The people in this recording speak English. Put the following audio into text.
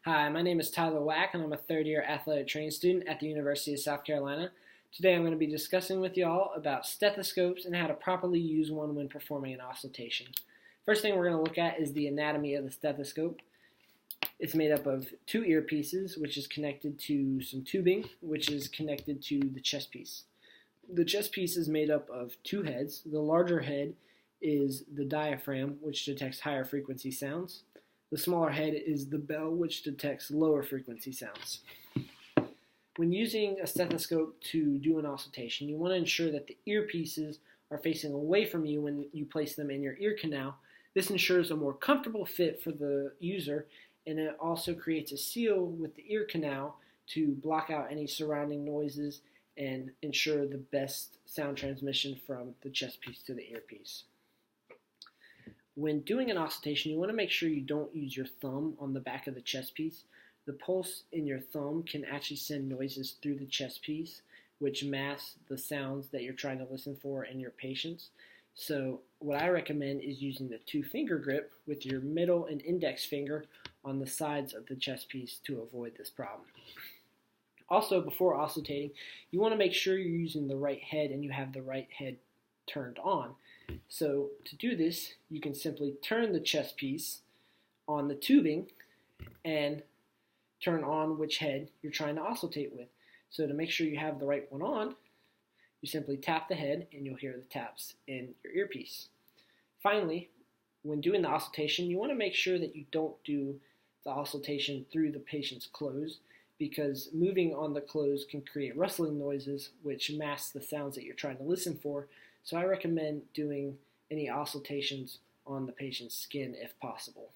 Hi, my name is Tyler Wack, and I'm a third-year athletic training student at the University of South Carolina. Today I'm going to be discussing with y'all about stethoscopes and how to properly use one when performing an auscultation. First thing we're going to look at is the anatomy of the stethoscope. It's made up of two earpieces, which is connected to some tubing, which is connected to the chest piece. The chest piece is made up of two heads. The larger head is the diaphragm, which detects higher frequency sounds. The smaller head is the bell, which detects lower frequency sounds. When using a stethoscope to do an auscultation, you want to ensure that the earpieces are facing away from you when you place them in your ear canal. This ensures a more comfortable fit for the user, and it also creates a seal with the ear canal to block out any surrounding noises and ensure the best sound transmission from the chest piece to the earpiece. When doing an auscultation, you want to make sure you don't use your thumb on the back of the chest piece. The pulse in your thumb can actually send noises through the chest piece, which masks the sounds that you're trying to listen for in your patients. So what I recommend is using the two-finger grip with your middle and index finger on the sides of the chest piece to avoid this problem. Also, before auscultating, you want to make sure you're using the right head and you have the right head turned on. So to do this, you can simply turn the chest piece on the tubing and turn on which head you're trying to auscultate with. So to make sure you have the right one on, you simply tap the head and you'll hear the taps in your earpiece. Finally, when doing the auscultation, you want to make sure that you don't do the auscultation through the patient's clothes, because moving on the clothes can create rustling noises which mask the sounds that you're trying to listen for. So I recommend doing any auscultations on the patient's skin if possible.